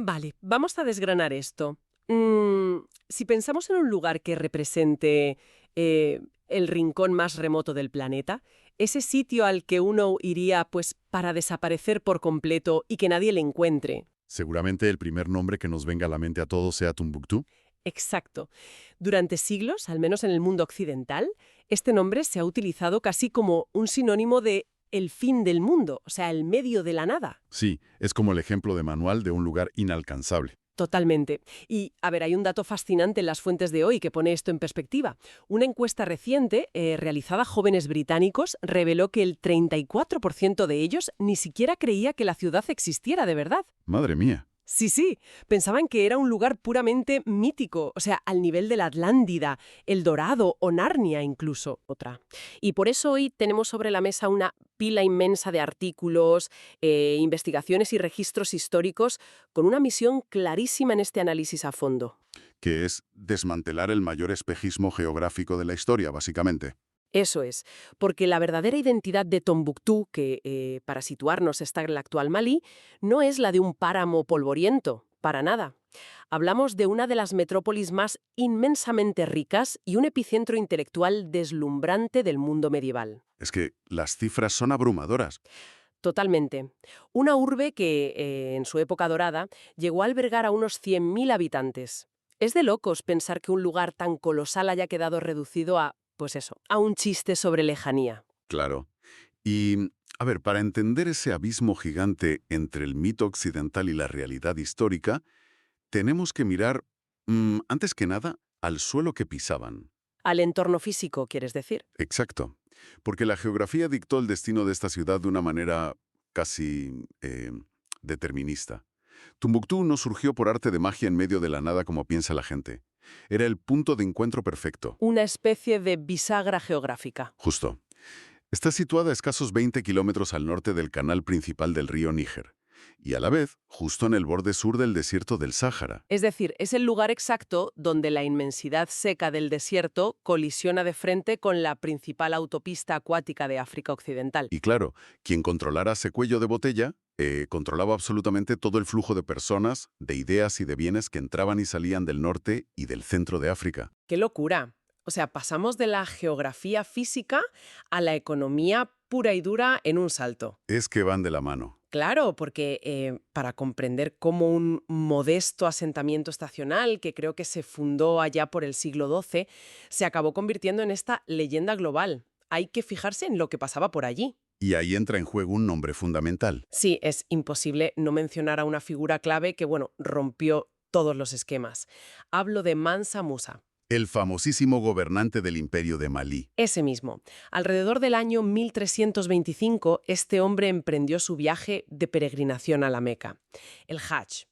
Vale, vamos a desgranar esto. Si pensamos en un lugar que represente el rincón más remoto del planeta, ese sitio al que uno iría pues para desaparecer por completo y que nadie le encuentre. Seguramente el primer nombre que nos venga a la mente a todos sea Tombuctú. Exacto. Durante siglos, al menos en el mundo occidental, este nombre se ha utilizado casi como un sinónimo de el fin del mundo, o sea, el medio de la nada. Sí, es como el ejemplo de manual de un lugar inalcanzable. Totalmente. Y, a ver, hay un dato fascinante en las fuentes de hoy que pone esto en perspectiva. Una encuesta reciente, realizada a jóvenes británicos, reveló que el 34% de ellos ni siquiera creía que la ciudad existiera de verdad. Madre mía. Sí, sí, pensaban que era un lugar puramente mítico, o sea, al nivel de la Atlántida, El Dorado o Narnia incluso, otra. Y por eso hoy tenemos sobre la mesa una pila inmensa de artículos, investigaciones y registros históricos con una misión clarísima en este análisis a fondo. Que es desmantelar el mayor espejismo geográfico de la historia, básicamente. Eso es, porque la verdadera identidad de Tombuctú, que para situarnos está en el actual Malí, no es la de un páramo polvoriento, para nada. Hablamos de una de las metrópolis más inmensamente ricas y un epicentro intelectual deslumbrante del mundo medieval. Es que las cifras son abrumadoras. Totalmente. Una urbe que, en su época dorada, llegó a albergar a unos 100.000 habitantes. Es de locos pensar que un lugar tan colosal haya quedado reducido a, pues eso, a un chiste sobre lejanía. Claro. Y, a ver, para entender ese abismo gigante entre el mito occidental y la realidad histórica, tenemos que mirar, antes que nada, al suelo que pisaban. Al entorno físico, ¿quieres decir? Exacto. Porque la geografía dictó el destino de esta ciudad de una manera casi determinista. Tombuctú no surgió por arte de magia en medio de la nada como piensa la gente. Era el punto de encuentro perfecto. Una especie de bisagra geográfica. Justo. Está situada a escasos 20 kilómetros al norte del canal principal del río Níger, y a la vez justo en el borde sur del desierto del Sáhara. Es decir, es el lugar exacto donde la inmensidad seca del desierto colisiona de frente con la principal autopista acuática de África Occidental. Y claro, quien controlara ese cuello de botella, controlaba absolutamente todo el flujo de personas, de ideas y de bienes que entraban y salían del norte y del centro de África. ¡Qué locura! O sea, pasamos de la geografía física a la economía pura y dura en un salto. Es que van de la mano. Claro, porque para comprender cómo un modesto asentamiento estacional, que creo que se fundó allá por el siglo XII, se acabó convirtiendo en esta leyenda global. Hay que fijarse en lo que pasaba por allí. Y ahí entra en juego un nombre fundamental. Sí, es imposible no mencionar a una figura clave que, bueno, rompió todos los esquemas. Hablo de Mansa Musa. El famosísimo gobernante del Imperio de Malí. Ese mismo. Alrededor del año 1325, este hombre emprendió su viaje de peregrinación a la Meca, el Hajj.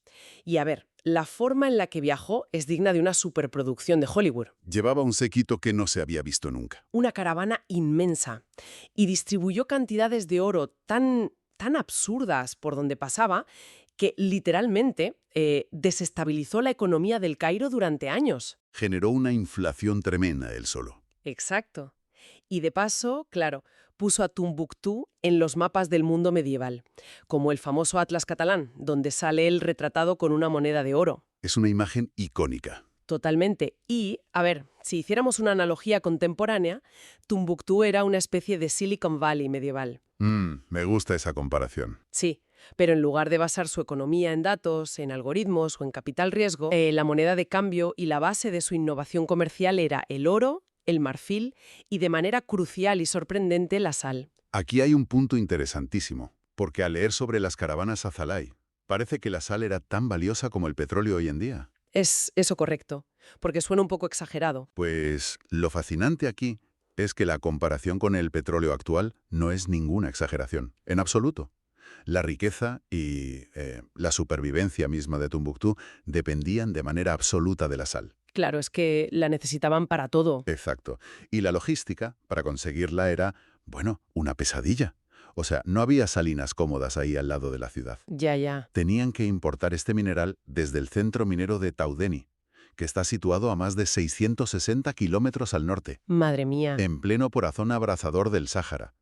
Y a ver, la forma en la que viajó es digna de una superproducción de Hollywood. Llevaba un séquito que no se había visto nunca. Una caravana inmensa. Y distribuyó cantidades de oro tan absurdas por donde pasaba que literalmente desestabilizó la economía del Cairo durante años. Generó una inflación tremenda él solo. Exacto. Y de paso, claro, puso a Tombuctú en los mapas del mundo medieval, como el famoso Atlas catalán, donde sale él retratado con una moneda de oro. Es una imagen icónica. Totalmente. Y, a ver, si hiciéramos una analogía contemporánea, Tombuctú era una especie de Silicon Valley medieval. Me gusta esa comparación. Sí, pero en lugar de basar su economía en datos, en algoritmos o en capital riesgo, la moneda de cambio y la base de su innovación comercial era el oro, el marfil y, de manera crucial y sorprendente, la sal. Aquí hay un punto interesantísimo, porque al leer sobre las caravanas Azalai, parece que la sal era tan valiosa como el petróleo hoy en día. Es eso correcto, porque suena un poco exagerado. Pues lo fascinante aquí es que la comparación con el petróleo actual no es ninguna exageración, en absoluto. La riqueza y la supervivencia misma de Tombuctú dependían de manera absoluta de la sal. Claro, es que la necesitaban para todo. Exacto. Y la logística para conseguirla era, bueno, una pesadilla. O sea, no había salinas cómodas ahí al lado de la ciudad. Ya. Tenían que importar este mineral desde el centro minero de Taudeni, que está situado a más de 660 kilómetros al norte, Madre mía. en pleno corazón abrasador del Sáhara.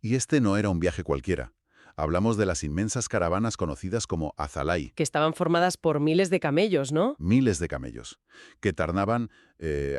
Y este no era un viaje cualquiera. Hablamos de las inmensas caravanas conocidas como azalai, Que estaban formadas por miles de camellos, ¿no? miles de camellos, que tardaban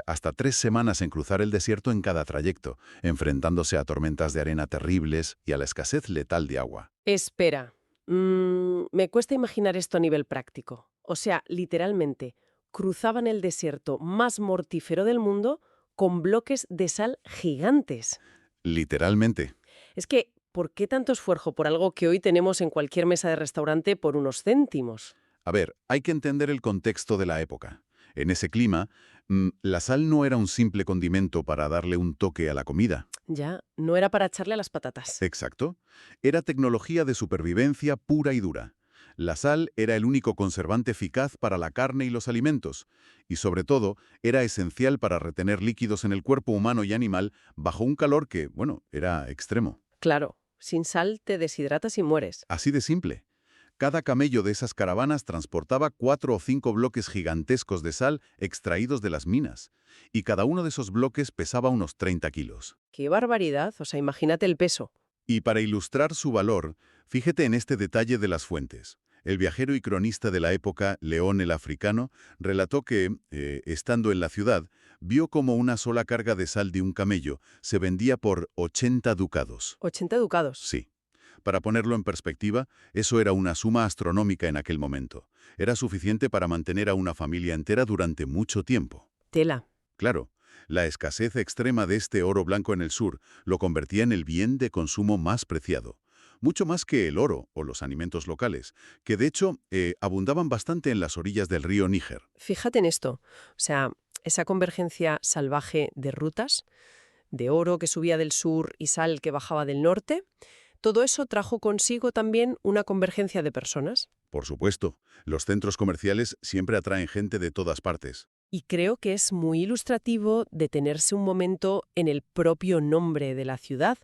hasta 3 semanas en cruzar el desierto en cada trayecto, enfrentándose a tormentas de arena terribles y a la escasez letal de agua. Espera, me cuesta imaginar esto a nivel práctico. O sea, literalmente, cruzaban el desierto más mortífero del mundo con bloques de sal gigantes. Literalmente. Es que, ¿por qué tanto esfuerzo por algo que hoy tenemos en cualquier mesa de restaurante por unos céntimos? A ver, hay que entender el contexto de la época. En ese clima, la sal no era un simple condimento para darle un toque a la comida. Ya, no era para echarle a las patatas. Exacto. Era tecnología de supervivencia pura y dura. La sal era el único conservante eficaz para la carne y los alimentos, y sobre todo, era esencial para retener líquidos en el cuerpo humano y animal bajo un calor que, bueno, era extremo. Claro, sin sal te deshidratas y mueres. Así de simple. Cada camello de esas caravanas transportaba 4 o 5 bloques gigantescos de sal extraídos de las minas, y cada uno de esos bloques pesaba unos 30 kilos. ¡Qué barbaridad! O sea, imagínate el peso. Y para ilustrar su valor, fíjate en este detalle de las fuentes. El viajero y cronista de la época, León el Africano, relató que, estando en la ciudad, vio como una sola carga de sal de un camello se vendía por 80 ducados. 80 ducados. Sí. Para ponerlo en perspectiva, eso era una suma astronómica en aquel momento. Era suficiente para mantener a una familia entera durante mucho tiempo. Tela. Claro, la escasez extrema de este oro blanco en el sur lo convertía en el bien de consumo más preciado. Mucho más que el oro o los alimentos locales, que de hecho abundaban bastante en las orillas del río Níger. Fíjate en esto. O sea, esa convergencia salvaje de rutas, de oro que subía del sur y sal que bajaba del norte, todo eso trajo consigo también una convergencia de personas. Por supuesto, los centros comerciales siempre atraen gente de todas partes. Y creo que es muy ilustrativo detenerse un momento en el propio nombre de la ciudad,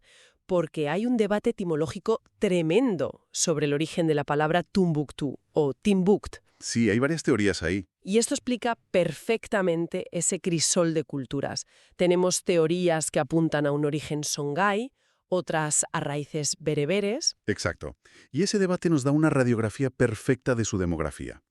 porque hay un debate etimológico tremendo sobre el origen de la palabra Tombuctú o Timbuktu. Sí, hay varias teorías ahí. Y esto explica perfectamente ese crisol de culturas. Tenemos teorías que apuntan a un origen songhai, otras a raíces bereberes. Exacto. Y ese debate nos da una radiografía perfecta de su demografía.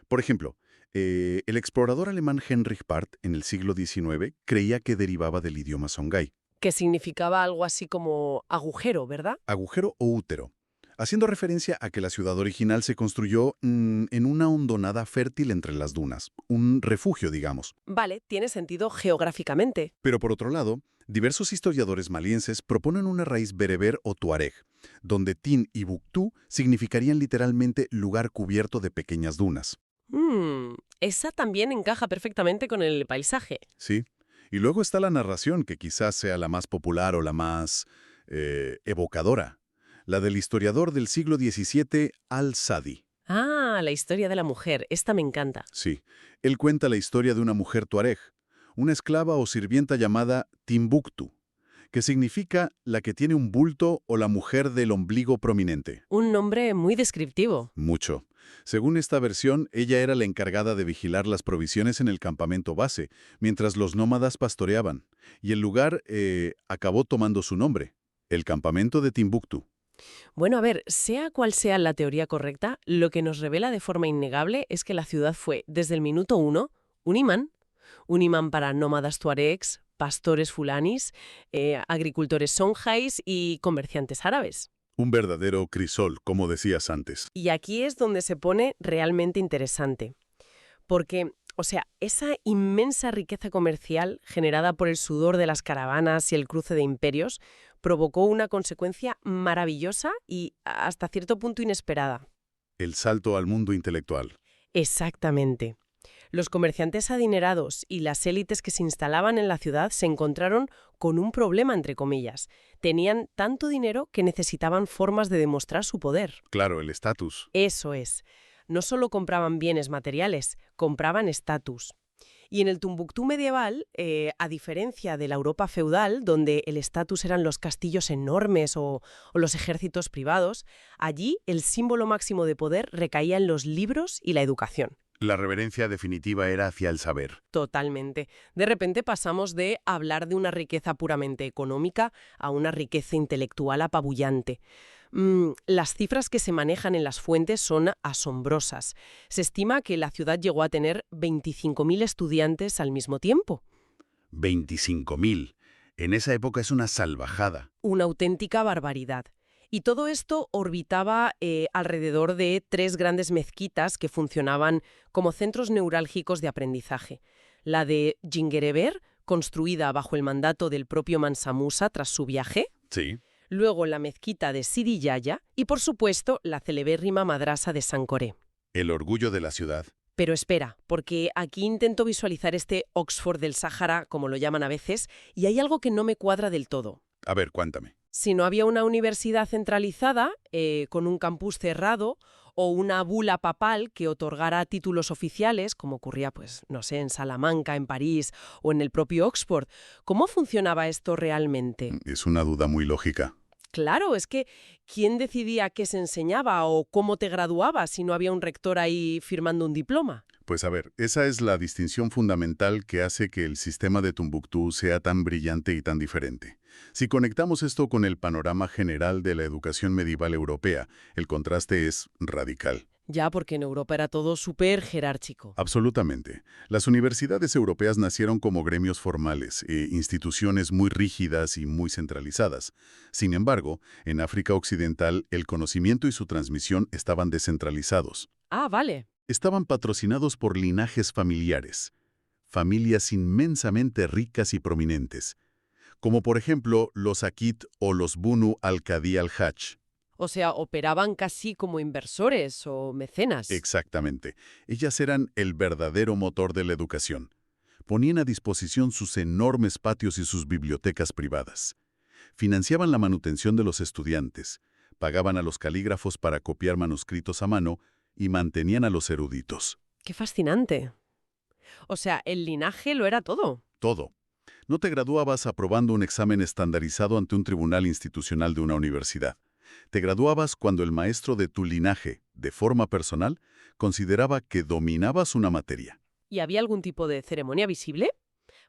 Por ejemplo, el explorador alemán Heinrich Barth en el siglo XIX creía que derivaba del idioma songhai, Que significaba algo así como agujero, ¿verdad? agujero o útero, haciendo referencia a que la ciudad original se construyó en una hondonada fértil entre las dunas, un refugio, digamos. Vale, tiene sentido geográficamente. Pero por otro lado, diversos historiadores malienses proponen una raíz bereber o tuareg, donde Tin y Buctú significarían literalmente lugar cubierto de pequeñas dunas. Esa también encaja perfectamente con el paisaje. Sí. Y luego está la narración, que quizás sea la más popular o la más evocadora, la del historiador del siglo XVII, Al-Sadi. Ah, la historia de la mujer. Esta me encanta. Sí, él cuenta la historia de una mujer tuareg, una esclava o sirvienta llamada Timbuktu, que significa la que tiene un bulto o la mujer del ombligo prominente. Un nombre muy descriptivo. Mucho. Según esta versión, ella era la encargada de vigilar las provisiones en el campamento base, mientras los nómadas pastoreaban, y el lugar acabó tomando su nombre, el campamento de Timbuktu. Bueno, a ver, sea cual sea la teoría correcta, lo que nos revela de forma innegable es que la ciudad fue, desde el minuto uno, un imán para nómadas tuaregs, pastores fulanis, agricultores songhais y comerciantes árabes. Un verdadero crisol, como decías antes. Y aquí es donde se pone realmente interesante. Porque, o sea, esa inmensa riqueza comercial generada por el sudor de las caravanas y el cruce de imperios provocó una consecuencia maravillosa y hasta cierto punto inesperada. El salto al mundo intelectual. Exactamente. Los comerciantes adinerados y las élites que se instalaban en la ciudad se encontraron con un problema, entre comillas. Tenían tanto dinero que necesitaban formas de demostrar su poder. Claro, el estatus. Eso es. No solo compraban bienes materiales, compraban estatus. Y en el Tombuctú medieval, a diferencia de la Europa feudal, donde el estatus eran los castillos enormes o los ejércitos privados, allí el símbolo máximo de poder recaía en los libros y la educación. La reverencia definitiva era hacia el saber. Totalmente. De repente pasamos de hablar de una riqueza puramente económica a una riqueza intelectual apabullante. Las cifras que se manejan en las fuentes son asombrosas. Se estima que la ciudad llegó a tener 25.000 estudiantes al mismo tiempo. 25.000. En esa época es una salvajada. Una auténtica barbaridad. Y todo esto orbitaba alrededor de 3 grandes mezquitas que funcionaban como centros neurálgicos de aprendizaje. La de Djinguereber, construida bajo el mandato del propio Mansa Musa tras su viaje. Sí. Luego la mezquita de Sidi Yahya y, por supuesto, la celebérrima madrasa de Sankoré. El orgullo de la ciudad. Pero espera, porque aquí intento visualizar este Oxford del Sáhara, como lo llaman a veces, y hay algo que no me cuadra del todo. A ver, cuéntame. Si no había una universidad centralizada, con un campus cerrado, o una bula papal que otorgara títulos oficiales, como ocurría, pues, no sé, en Salamanca, en París o en el propio Oxford, ¿cómo funcionaba esto realmente? Es una duda muy lógica. Claro, es que ¿quién decidía qué se enseñaba o cómo te graduabas si no había un rector ahí firmando un diploma? Pues a ver, esa es la distinción fundamental que hace que el sistema de Tombuctú sea tan brillante y tan diferente. Si conectamos esto con el panorama general de la educación medieval europea, el contraste es radical. Ya, porque en Europa era todo súper jerárquico. Absolutamente. Las universidades europeas nacieron como gremios formales e instituciones muy rígidas y muy centralizadas. Sin embargo, en África Occidental el conocimiento y su transmisión estaban descentralizados. Ah, vale. Estaban patrocinados por linajes familiares, familias inmensamente ricas y prominentes, como por ejemplo los Akit o los Bunu al-Qadi al-Hajj. O sea, operaban casi como inversores o mecenas. Exactamente. Ellas eran el verdadero motor de la educación. Ponían a disposición sus enormes patios y sus bibliotecas privadas. Financiaban la manutención de los estudiantes, pagaban a los calígrafos para copiar manuscritos a mano y mantenían a los eruditos. ¡Qué fascinante! O sea, el linaje lo era todo. Todo. No te graduabas aprobando un examen estandarizado ante un tribunal institucional de una universidad. Te graduabas cuando el maestro de tu linaje, de forma personal, consideraba que dominabas una materia. ¿Y había algún tipo de ceremonia visible?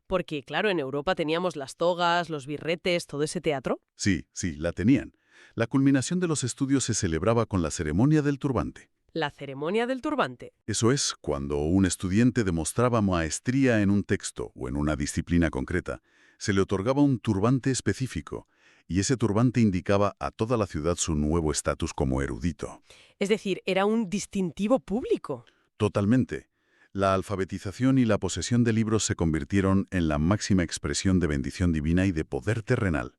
Porque, claro, en Europa teníamos las togas, los birretes, todo ese teatro. Sí, la tenían. La culminación de los estudios se celebraba con la ceremonia del turbante. La ceremonia del turbante. Eso es, cuando un estudiante demostraba maestría en un texto o en una disciplina concreta, se le otorgaba un turbante específico, y ese turbante indicaba a toda la ciudad su nuevo estatus como erudito. Es decir, era un distintivo público. Totalmente. La alfabetización y la posesión de libros se convirtieron en la máxima expresión de bendición divina y de poder terrenal.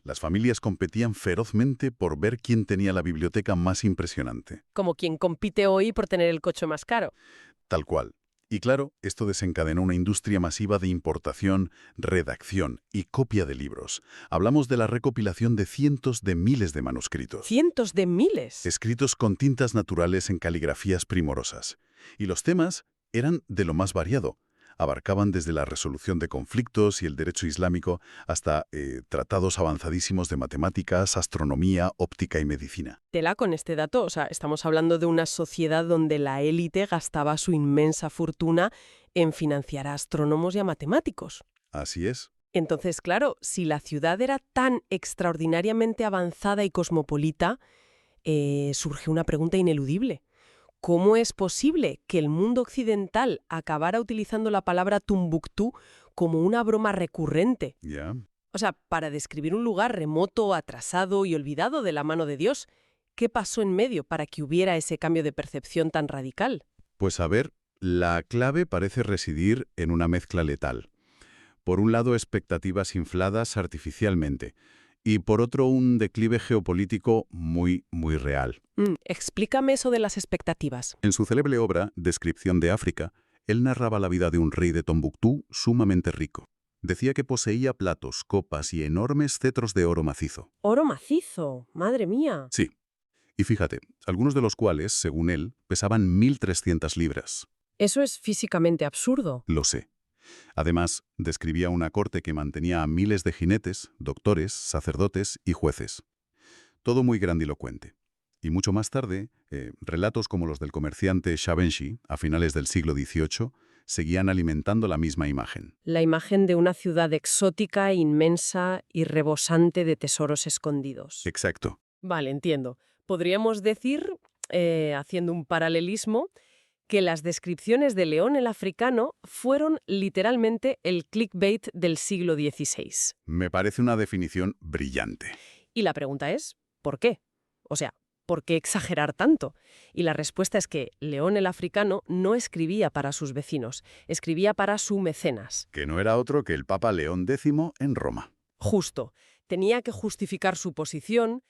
Las familias competían ferozmente por ver quién tenía la biblioteca más impresionante. Como quien compite hoy por tener el coche más caro. Tal cual. Y claro, esto desencadenó una industria masiva de importación, redacción y copia de libros. Hablamos de la recopilación de cientos de miles de manuscritos. ¡Cientos de miles! Escritos con tintas naturales en caligrafías primorosas. Y los temas eran de lo más variado. Abarcaban desde la resolución de conflictos y el derecho islámico hasta tratados avanzadísimos de matemáticas, astronomía, óptica y medicina. Tela con este dato, o sea, estamos hablando de una sociedad donde la élite gastaba su inmensa fortuna en financiar a astrónomos y a matemáticos. Así es. Entonces, claro, si la ciudad era tan extraordinariamente avanzada y cosmopolita, surge una pregunta ineludible. ¿Cómo es posible que el mundo occidental acabara utilizando la palabra Tombuctú como una broma recurrente? Ya. O sea, para describir un lugar remoto, atrasado y olvidado de la mano de Dios, ¿qué pasó en medio para que hubiera ese cambio de percepción tan radical? Pues a ver, la clave parece residir en una mezcla letal. Por un lado, expectativas infladas artificialmente, y por otro, un declive geopolítico muy real. Explícame eso de las expectativas. En su célebre obra, Descripción de África, él narraba la vida de un rey de Tombuctú sumamente rico. Decía que poseía platos, copas y enormes cetros de oro macizo. ¡Oro macizo! ¡Madre mía! Sí. Y fíjate, algunos de los cuales, según él, pesaban 1.300 libras. Eso es físicamente absurdo. Lo sé. Además, describía una corte que mantenía a miles de jinetes, doctores, sacerdotes y jueces. Todo muy grandilocuente. Y mucho más tarde, relatos como los del comerciante Shabenshi, a finales del siglo XVIII, seguían alimentando la misma imagen. La imagen de una ciudad exótica, inmensa y rebosante de tesoros escondidos. Exacto. Vale, entiendo. Podríamos decir, haciendo un paralelismo, que las descripciones de León el Africano fueron literalmente el clickbait del siglo XVI. Me parece una definición brillante. Y la pregunta es, ¿por qué? O sea, ¿por qué exagerar tanto? Y la respuesta es que León el Africano no escribía para sus vecinos, escribía para su mecenas. Que no era otro que el Papa León X en Roma. Justo. Tenía que justificar su posición,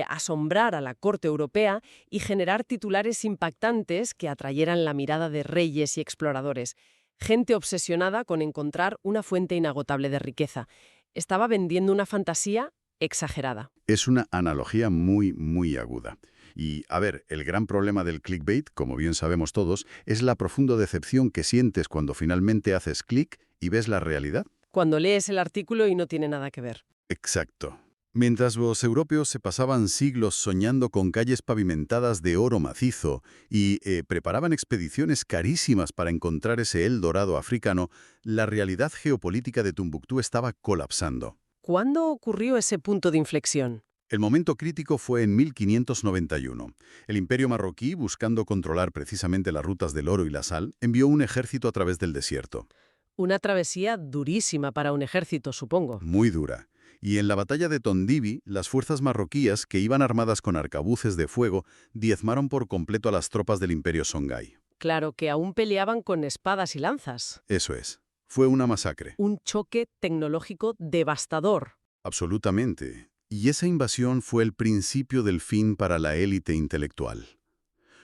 asombrar a la corte europea y generar titulares impactantes que atrayeran la mirada de reyes y exploradores. Gente obsesionada con encontrar una fuente inagotable de riqueza. Estaba vendiendo una fantasía exagerada. Es una analogía muy, muy aguda. Y, a ver, el gran problema del clickbait, como bien sabemos todos, es la profunda decepción que sientes cuando finalmente haces clic y ves la realidad. Cuando lees el artículo y no tiene nada que ver. Exacto. Mientras los europeos se pasaban siglos soñando con calles pavimentadas de oro macizo y preparaban expediciones carísimas para encontrar ese El Dorado africano, la realidad geopolítica de Tombuctú estaba colapsando. ¿Cuándo ocurrió ese punto de inflexión? El momento crítico fue en 1591. El imperio marroquí, buscando controlar precisamente las rutas del oro y la sal, envió un ejército a través del desierto. Una travesía durísima para un ejército, supongo. Muy dura. Y en la batalla de Tondibi, las fuerzas marroquíes, que iban armadas con arcabuces de fuego, diezmaron por completo a las tropas del imperio Songhai. Claro que aún peleaban con espadas y lanzas. Eso es. Fue una masacre. Un choque tecnológico devastador. Absolutamente. Y esa invasión fue el principio del fin para la élite intelectual.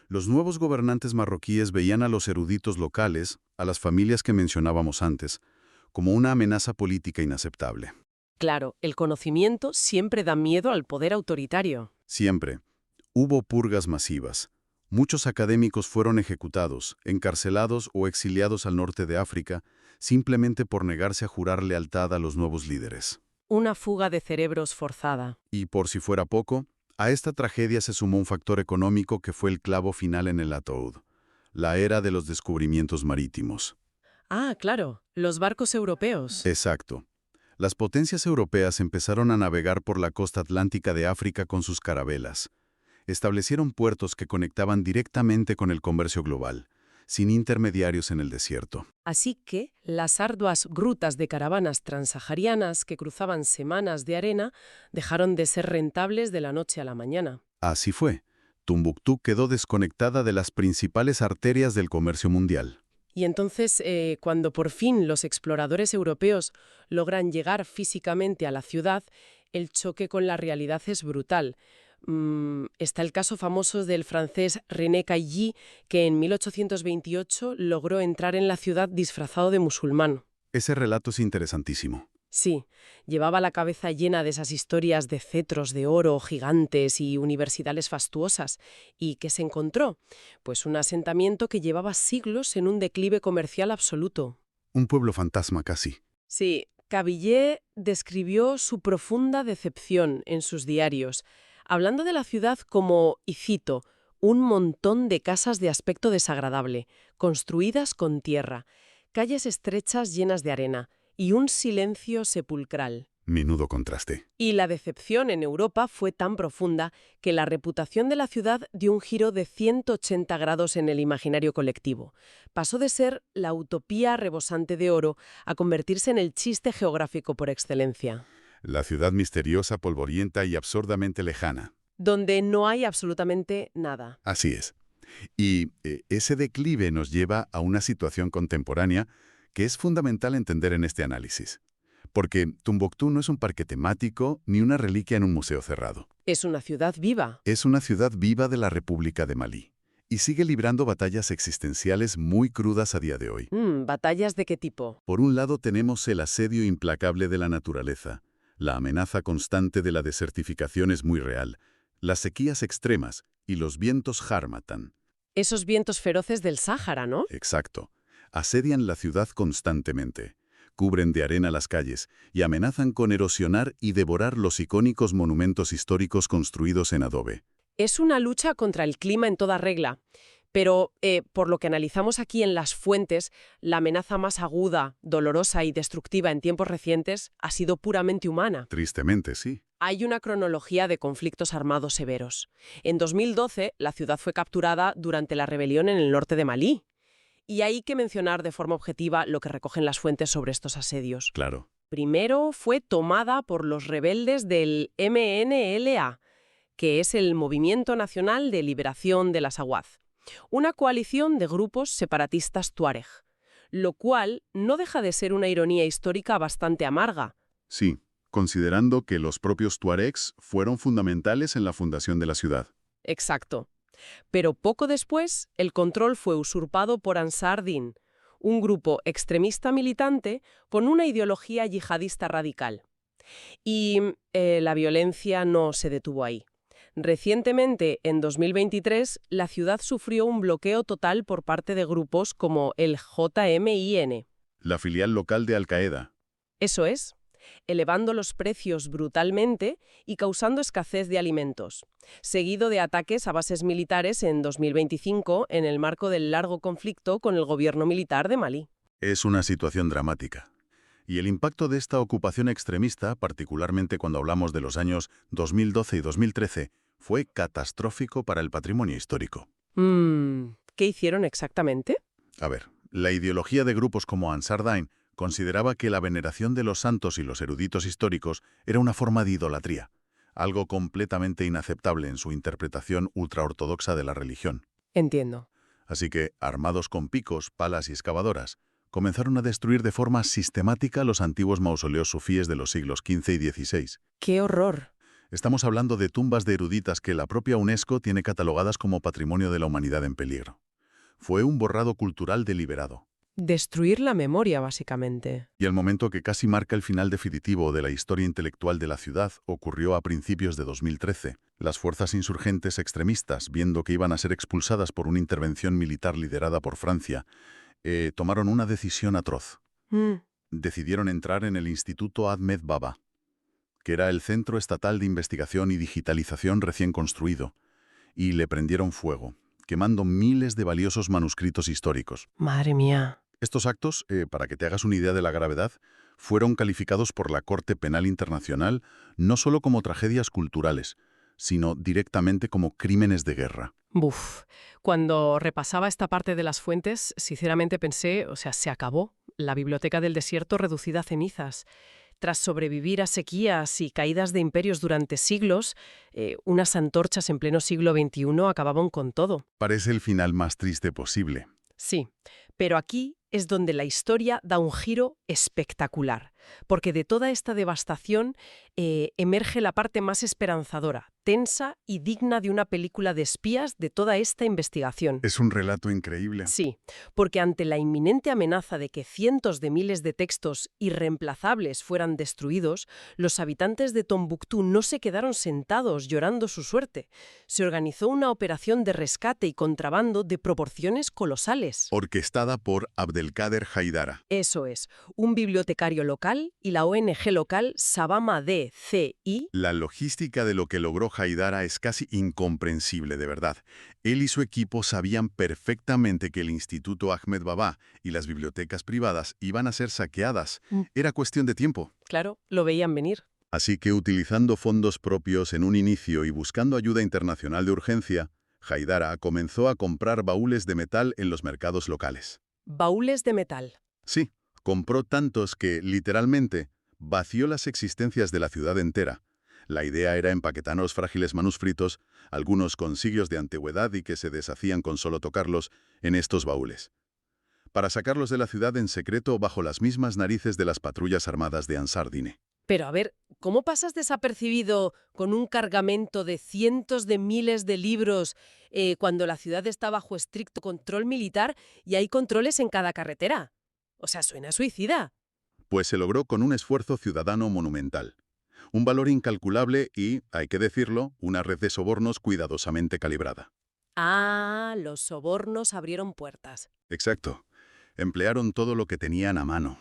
Los nuevos gobernantes marroquíes veían a los eruditos locales, a las familias que mencionábamos antes, como una amenaza política inaceptable. Claro, el conocimiento siempre da miedo al poder autoritario. Siempre. Hubo purgas masivas. Muchos académicos fueron ejecutados, encarcelados o exiliados al norte de África, simplemente por negarse a jurar lealtad a los nuevos líderes. Una fuga de cerebros forzada. Y por si fuera poco, a esta tragedia se sumó un factor económico que fue el clavo final en el ataúd: la era de los descubrimientos marítimos. Ah, claro, los barcos europeos. Exacto. Las potencias europeas empezaron a navegar por la costa atlántica de África con sus carabelas. Establecieron puertos que conectaban directamente con el comercio global, sin intermediarios en el desierto. Así que las arduas grutas de caravanas transsaharianas que cruzaban semanas de arena dejaron de ser rentables de la noche a la mañana. Así fue. Tombuctú quedó desconectada de las principales arterias del comercio mundial. Y entonces, cuando por fin los exploradores europeos logran llegar físicamente a la ciudad, el choque con la realidad es brutal. Está el caso famoso del francés René Cailly, que en 1828 logró entrar en la ciudad disfrazado de musulmán. Ese relato es interesantísimo. Sí, llevaba la cabeza llena de esas historias de cetros de oro gigantes y universidades fastuosas. ¿Y qué se encontró? Pues un asentamiento que llevaba siglos en un declive comercial absoluto. Un pueblo fantasma casi. Sí, Cavillé describió su profunda decepción en sus diarios, hablando de la ciudad como, y cito, un montón de casas de aspecto desagradable, construidas con tierra, calles estrechas llenas de arena, y un silencio sepulcral. Menudo contraste. Y la decepción en Europa fue tan profunda que la reputación de la ciudad dio un giro de 180 grados en el imaginario colectivo. Pasó de ser la utopía rebosante de oro a convertirse en el chiste geográfico por excelencia. La ciudad misteriosa, polvorienta y absurdamente lejana. Donde no hay absolutamente nada. Así es. Y ese declive nos lleva a una situación contemporánea que es fundamental entender en este análisis. Porque Tombuctú no es un parque temático ni una reliquia en un museo cerrado. Es una ciudad viva. Es una ciudad viva de la República de Malí. Y sigue librando batallas existenciales muy crudas a día de hoy. ¿Batallas de qué tipo? Por un lado tenemos el asedio implacable de la naturaleza. La amenaza constante de la desertificación es muy real. Las sequías extremas y los vientos Harmattan. Esos vientos feroces del Sáhara, ¿no? Exacto. Asedian la ciudad constantemente. Cubren de arena las calles y amenazan con erosionar y devorar los icónicos monumentos históricos construidos en adobe. Es una lucha contra el clima en toda regla. Pero por lo que analizamos aquí en las fuentes, la amenaza más aguda, dolorosa y destructiva en tiempos recientes ha sido puramente humana. Tristemente, sí. Hay una cronología de conflictos armados severos. En 2012, la ciudad fue capturada durante la rebelión en el norte de Malí. Y hay que mencionar de forma objetiva lo que recogen las fuentes sobre estos asedios. Claro. Primero fue tomada por los rebeldes del MNLA, que es el Movimiento Nacional de Liberación de las Awaz, una coalición de grupos separatistas tuareg, lo cual no deja de ser una ironía histórica bastante amarga. Sí, considerando que los propios tuaregs fueron fundamentales en la fundación de la ciudad. Exacto. Pero poco después, el control fue usurpado por Ansar Din, un grupo extremista militante con una ideología yihadista radical. Y la violencia no se detuvo ahí. Recientemente, en 2023, la ciudad sufrió un bloqueo total por parte de grupos como el JMIN. La filial local de Al-Qaeda. Eso es, elevando los precios brutalmente y causando escasez de alimentos, seguido de ataques a bases militares en 2025 en el marco del largo conflicto con el gobierno militar de Malí. Es una situación dramática. Y el impacto de esta ocupación extremista, particularmente cuando hablamos de los años 2012 y 2013, fue catastrófico para el patrimonio histórico. ¿Qué hicieron exactamente? A ver, la ideología de grupos como Ansar Dine consideraba que la veneración de los santos y los eruditos históricos era una forma de idolatría, algo completamente inaceptable en su interpretación ultraortodoxa de la religión. Entiendo. Así que, armados con picos, palas y excavadoras, comenzaron a destruir de forma sistemática los antiguos mausoleos sufíes de los siglos XV y XVI. ¡Qué horror! Estamos hablando de tumbas de eruditas que la propia UNESCO tiene catalogadas como Patrimonio de la Humanidad en peligro. Fue un borrado cultural deliberado. Destruir la memoria, básicamente. Y el momento que casi marca el final definitivo de la historia intelectual de la ciudad ocurrió a principios de 2013. Las fuerzas insurgentes extremistas, viendo que iban a ser expulsadas por una intervención militar liderada por Francia, tomaron una decisión atroz. Decidieron entrar en el Instituto Ahmed Baba, que era el Centro Estatal de Investigación y Digitalización recién construido, y le prendieron fuego, quemando miles de valiosos manuscritos históricos. Madre mía. Estos actos, para que te hagas una idea de la gravedad, fueron calificados por la Corte Penal Internacional no solo como tragedias culturales, sino directamente como crímenes de guerra. Buf. Cuando repasaba esta parte de las fuentes, sinceramente pensé, se acabó. La biblioteca del desierto reducida a cenizas. Tras sobrevivir a sequías y caídas de imperios durante siglos, unas antorchas en pleno siglo XXI acababan con todo. Parece el final más triste posible. Sí, pero aquí es donde la historia da un giro espectacular, porque de toda esta devastación emerge la parte más esperanzadora, tensa y digna de una película de espías de toda esta investigación. Es un relato increíble. Sí, porque ante la inminente amenaza de que cientos de miles de textos irreemplazables fueran destruidos, los habitantes de Tombuctú no se quedaron sentados llorando su suerte. Se organizó una operación de rescate y contrabando de proporciones colosales. Orquestada por Abdelkader Haidara. Eso es, un bibliotecario local y la ONG local Sabama DCI. La logística de lo que logró Haidara es casi incomprensible, de verdad. Él y su equipo sabían perfectamente que el Instituto Ahmed Baba y las bibliotecas privadas iban a ser saqueadas. Era cuestión de tiempo. Claro, lo veían venir. Así que utilizando fondos propios en un inicio y buscando ayuda internacional de urgencia, Haidara comenzó a comprar baúles de metal en los mercados locales. Baúles de metal. Sí, compró tantos que, literalmente, vació las existencias de la ciudad entera. La idea era empaquetar los frágiles manuscritos, algunos con siglos de antigüedad y que se deshacían con solo tocarlos, en estos baúles, para sacarlos de la ciudad en secreto bajo las mismas narices de las patrullas armadas de Ansar Dine. Pero a ver, ¿cómo pasas desapercibido con un cargamento de cientos de miles de libros cuando la ciudad está bajo estricto control militar y hay controles en cada carretera? O sea, suena suicida. Pues se logró con un esfuerzo ciudadano monumental. Un valor incalculable y, hay que decirlo, una red de sobornos cuidadosamente calibrada. Ah, los sobornos abrieron puertas. Exacto. Emplearon todo lo que tenían a mano.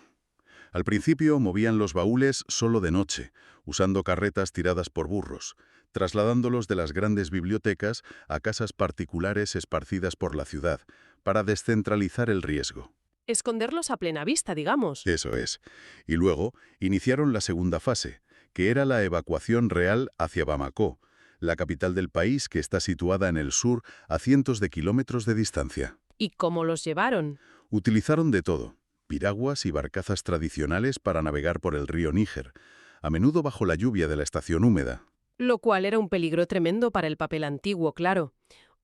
Al principio movían los baúles solo de noche, usando carretas tiradas por burros. trasladándolos de las grandes bibliotecas a casas particulares esparcidas por la ciudad, para descentralizar el riesgo. Esconderlos a plena vista, digamos. Eso es. Y luego iniciaron la segunda fase, que era la evacuación real hacia Bamako, la capital del país que está situada en el sur a cientos de kilómetros de distancia. ¿Y cómo los llevaron? Utilizaron de todo, piraguas y barcazas tradicionales para navegar por el río Níger, a menudo bajo la lluvia de la estación húmeda. Lo cual era un peligro tremendo para el papel antiguo, claro.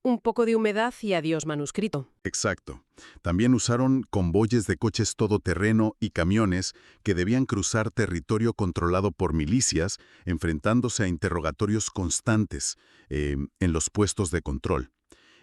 Un poco de humedad y adiós manuscrito. Exacto. También usaron convoyes de coches todoterreno y camiones que debían cruzar territorio controlado por milicias, enfrentándose a interrogatorios constantes en los puestos de control.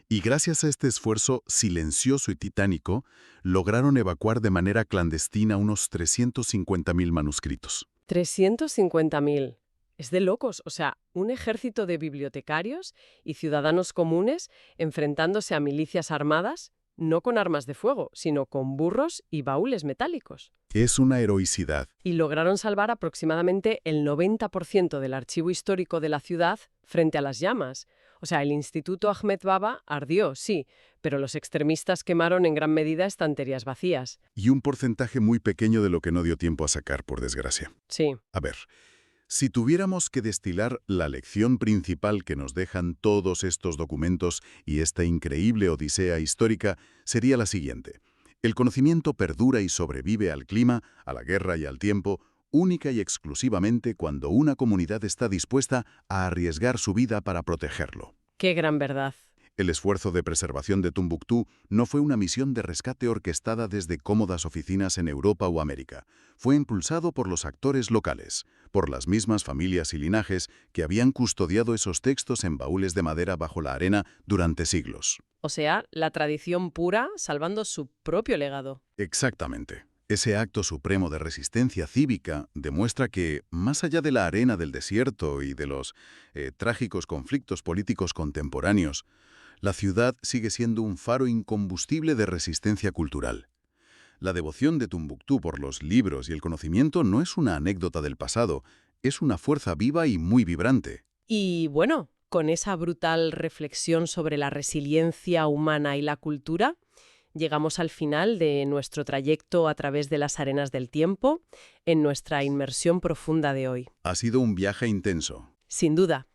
Y gracias a este esfuerzo silencioso y titánico, lograron evacuar de manera clandestina unos 350.000 manuscritos. 350.000. Es de locos, o sea, un ejército de bibliotecarios y ciudadanos comunes enfrentándose a milicias armadas, no con armas de fuego, sino con burros y baúles metálicos. Es una heroicidad. Y lograron salvar aproximadamente el 90% del archivo histórico de la ciudad frente a las llamas. O sea, el Instituto Ahmed Baba ardió, sí, pero los extremistas quemaron en gran medida estanterías vacías. Y un porcentaje muy pequeño de lo que no dio tiempo a sacar, por desgracia. Sí. A ver, si tuviéramos que destilar la lección principal que nos dejan todos estos documentos y esta increíble odisea histórica, sería la siguiente. El conocimiento perdura y sobrevive al clima, a la guerra y al tiempo, única y exclusivamente cuando una comunidad está dispuesta a arriesgar su vida para protegerlo. Qué gran verdad. El esfuerzo de preservación de Tombuctú no fue una misión de rescate orquestada desde cómodas oficinas en Europa o América. Fue impulsado por los actores locales, por las mismas familias y linajes que habían custodiado esos textos en baúles de madera bajo la arena durante siglos. O sea, la tradición pura salvando su propio legado. Exactamente. Ese acto supremo de resistencia cívica demuestra que, más allá de la arena del desierto y de los trágicos conflictos políticos contemporáneos, la ciudad sigue siendo un faro incombustible de resistencia cultural. La devoción de Tombuctú por los libros y el conocimiento no es una anécdota del pasado, es una fuerza viva y muy vibrante. Y bueno, con esa brutal reflexión sobre la resiliencia humana y la cultura, llegamos al final de nuestro trayecto a través de las arenas del tiempo, en nuestra inmersión profunda de hoy. Ha sido un viaje intenso. Sin duda.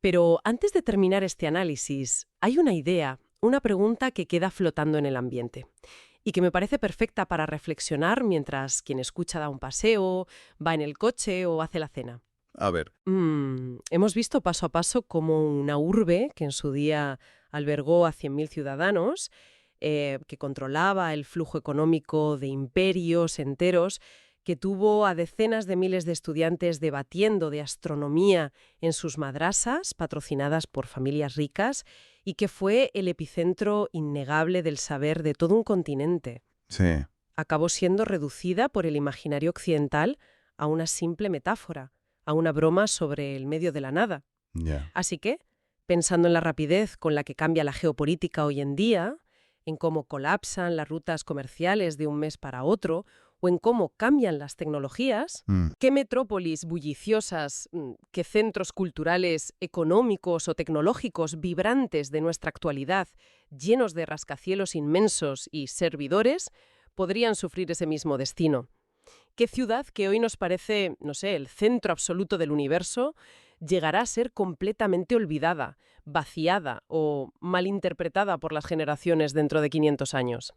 Pero antes de terminar este análisis, hay una idea, una pregunta que queda flotando en el ambiente y que me parece perfecta para reflexionar mientras quien escucha da un paseo, va en el coche o hace la cena. A ver. Hemos visto paso a paso cómo una urbe que en su día albergó a 100.000 ciudadanos, que controlaba el flujo económico de imperios enteros, que tuvo a decenas de miles de estudiantes debatiendo de astronomía en sus madrasas, patrocinadas por familias ricas, y que fue el epicentro innegable del saber de todo un continente. Sí. Acabó siendo reducida por el imaginario occidental a una simple metáfora, a una broma sobre el medio de la nada. Ya. Así que, pensando en la rapidez con la que cambia la geopolítica hoy en día, en cómo colapsan las rutas comerciales de un mes para otro, o en cómo cambian las tecnologías, qué metrópolis bulliciosas, qué centros culturales, económicos o tecnológicos vibrantes de nuestra actualidad, llenos de rascacielos inmensos y servidores, podrían sufrir ese mismo destino. ¿Qué ciudad que hoy nos parece, no sé, el centro absoluto del universo, llegará a ser completamente olvidada, vaciada o malinterpretada por las generaciones dentro de 500 años?